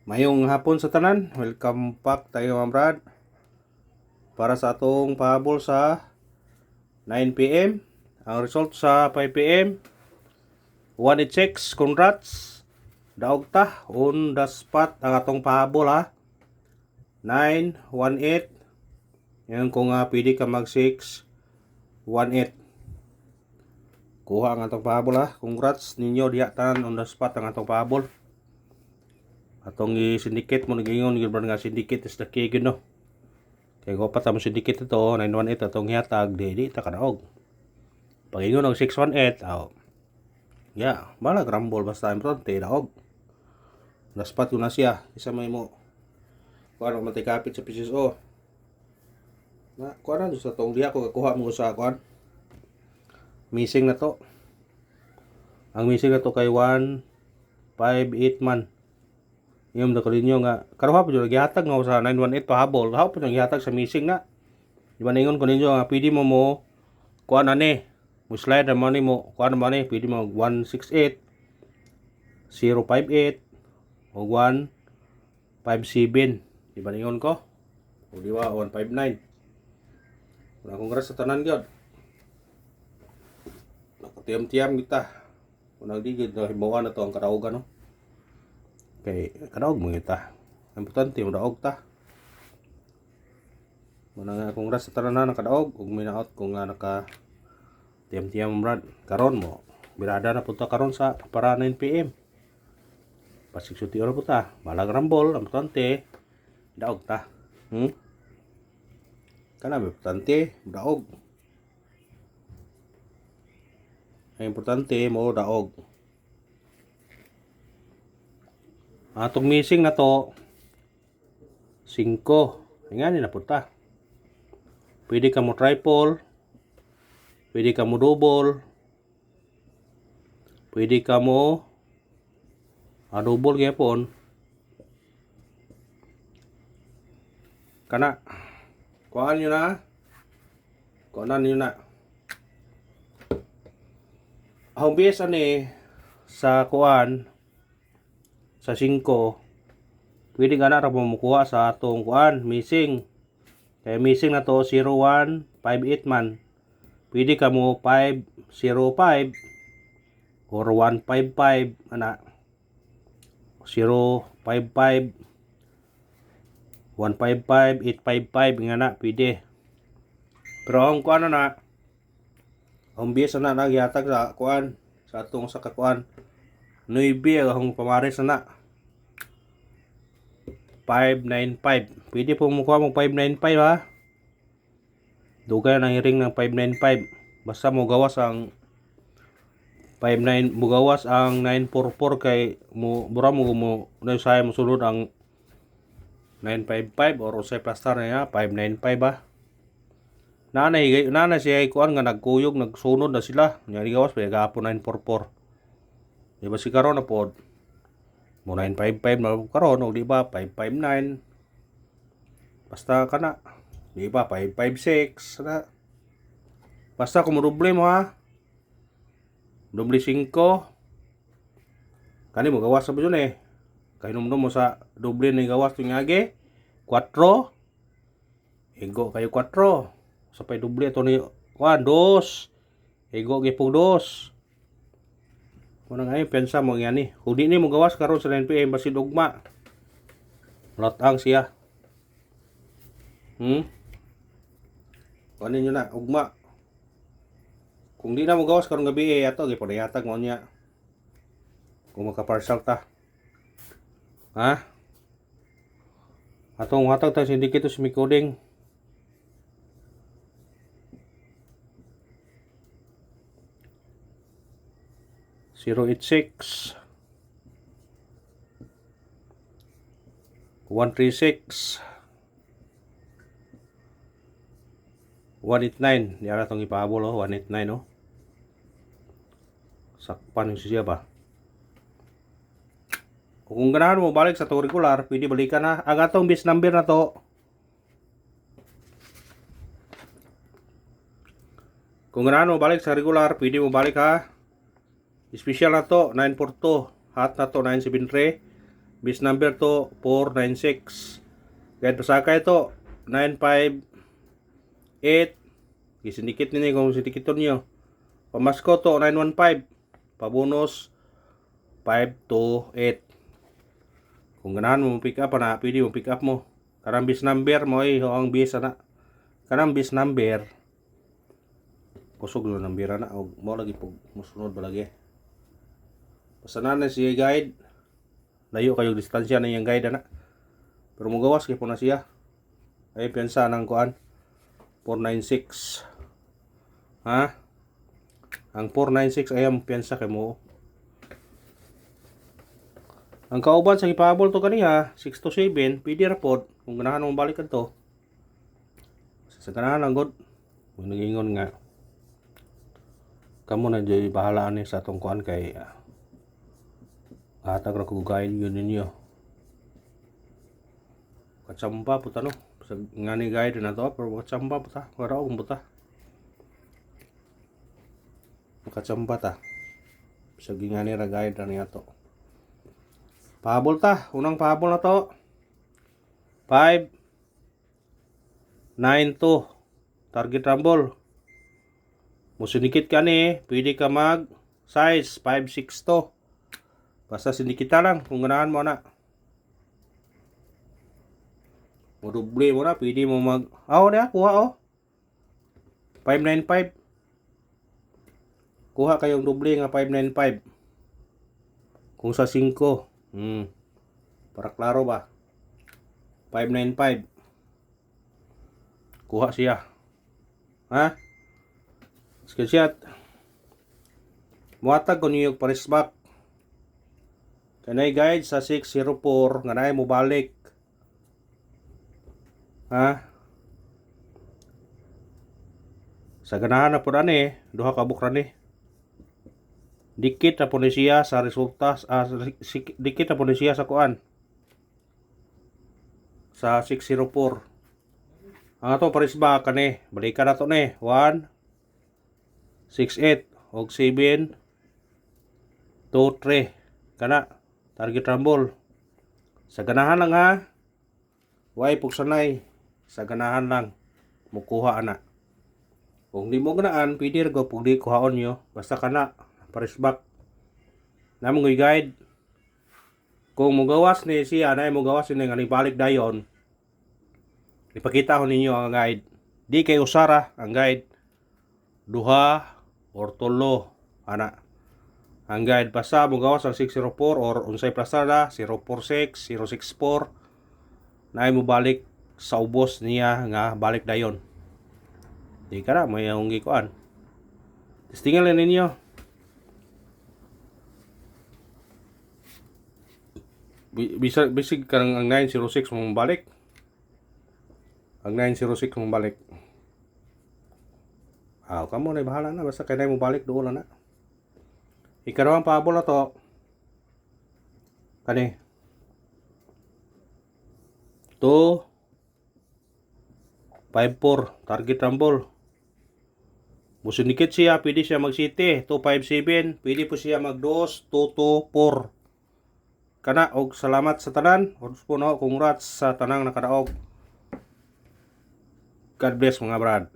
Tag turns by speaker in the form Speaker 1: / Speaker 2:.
Speaker 1: Mayong hapon sa tanan, welcome back tayo mga brad para sa atong pahabol sa 9 p.m. Ang result sa 5 p.m. 186, congrats. Daog ta on the spot ang atong pahabol ha. 918. Ngayon kung pwede ka mag 618. Kuha ang atong pahabol ha. Congrats ninyo diha tanan on the spot ang atong pahabol. Atong i-syndicate mo nagingon gyud nga syndicate is the key gyud no. Kaya ko pa tamo syndicate ito 918 atong hihatag di ta kadaog. Pagingon og 618 yeah, balag rumble basta importante daog. Naspat ko na siya isa may mo kuan mo kapit sa PCSO. Na kuan na sa tong diha ko kuha mo sa kuan. Missing na to. Ang missing na to kay 158 man. Yung nakalinyo nga karuha po yung gihatag nga sa 918 pahabol. How po yung gihatag sa missing na. Di ba ningon ko ninyo nga pwede mo kuan na ni. Mo slide na money mo kuan na money pwede mo 168 058 o 157. Di ba ningon ko? O di ba 159. Wala congrats sa tanan gyud. Nakatiyam-tiyam kita. Unang digid na hibawan na to ang kadaogan no. Kay kadaog mo kita. Importante mo daog ta. Muna nga congrats sa tanan na kadaog ug minaot kung nga naka tiyam-tiyam brad. Karon mo birada na punta karon sa para 9 PM. Pasig suti ora puta. Balag rambol, importante daog ta. Kana importante daog. Ang importante mo daog. Atong missing na to 5. Ingani na punta. Pwede ka mo triple, pwede ka mo double, pwede ka mo double gyapon. Kana kuan nyo na. Kuanan nyo na. Ang base ani sa kuan sa 5 pwede ka na mamukuha sa atong kuan missing. Kaya missing na to 0158 man. Pwede ka mo 505 or 155 ana. 055 155 855 nga na pwede. Pero ang kuan na ang base na nagyatag sa kuan sa atong sa kakuan 9 ang pamares na 595. Pwede po mukuha mo 595 ha. Dugay na hiring ng 595. Basta mo gawas ang 59 mo gawas ang 944 kay mo bura mo na saya mo sulod ang 955 or usay plaster na 595 ba. Nana siya kuan nga nagkuyog nagsunod na sila. Nya gawas pa gahapon 944. Di ba si karon na pod mo 955 na karon o di ba 559 basta kana di ba 556 na basta kung doble mo ha doble 5 kani mo gawas sa yun kay numdum mo sa doble ni gawas yung age 4 ego kayo 4 sa pay doble to ni 1 2 ego gipong 2. Muna nga pensa mo nga ni. Kung di ni mo gawas karon sa 9 PM basid ugma. Latang siya. Kunin nyo na ugma. Kung di na mo gawas karon gabi ato gipadayatag mo niya. Kung makaparsal ta. Ha? Atong hatag ta syndicate sa Micoding. Zero 86 136 189. Yara itong ipahabol 189 sakpan yung siya ba. Kung ganahan mo balik sa itong regular pwede balikan na ang atong base number na to. Kung ganahan mo balik sa regular pwede mo balik ha. Special na to 942 hot na to 973 Base number to 496. Kahit pasakay to 958. Gisindikit ninyo kung sindikiton nyo. Pamasko to 915. Pabonus 528. Kung ganahan mo pick up na, pwede mo pick up mo. Karang base number mo ay ang base na. Karang base number kusog lo ng bira na o mo lagi pag musunod ba lagi. Pasanan na siya guide. Layo kayo distansya na yung guide na. Pero mo gawas kay po na siya. Ay piyansa ng kuan 496. Ha? Ang 496 ay ang piyansa kay mo. Ang kauban sa ipahabol to kaniya 6 to 7 pwede rapod kung ganahan mo balikan to. Sa ganahan lang god. Kung nagingon nga kamo na dyan bahalaan ni sa atong kuan kay atag ra ko guide yun ninyo. Kachamba po ta no. Sa ngani guide na to pero kachamba po ta. Wala akong buta. Kachamba ta. Sa ngani ra guide na niya to. Pahabol ta. Unang pahabol na to. 5 9 2 target rumble. Musindikit ka ni, pwede ka mag size 5-6 to. Basta sindikita lang kung ganahan mo na. Muduble mo na, pwede mo mag na, kuha 595. Kuha kayong doble nga 595. Kung sa 5. Para klaro ba? 595. Kuha siya. Ha? Screenshot. Muhatag ko niyo pares back. Kanay guide sa 604 nga naay mo balik. Ha? Sa ganahan na po ani, duha ka bukran ni. Dikit na po ni siya sa resulta, dikit na po ni siya sa kuan. Sa 604. Ang ato pares back kani, balikan na to ni. 1 6-8 og 7 2-3 kana target rumble sa ganahan lang ha way pugsanay sa ganahan lang mukuha ana kung di mo ganaan pwede ra go pugdi kuhaon nyo basta kana pares back namo ngoy guide kung mugawas ni siya na mugawas ni nga balik dayon ipakita ko ninyo ang guide di kay usara ang guide duha or tulo ana ang guide basta mo gawas ang 604 or unsay plasada 046 064 na mo balik sa ubos niya nga balik dayon di ka na may yung gikuan testingan lang ninyo bisig karang ang 906 mong balik ang 906 mong balik. Kamo na bahala na basta kay mo balik doon na. Ikarawang pahabol na to. Kani. 254 target rumble. Musindikit siya, pwede siya mag city 257, pwede po siya mag 2 224. Kana og salamat sa tanan. Congrats sa tanang nakadaog. God bless mga brad.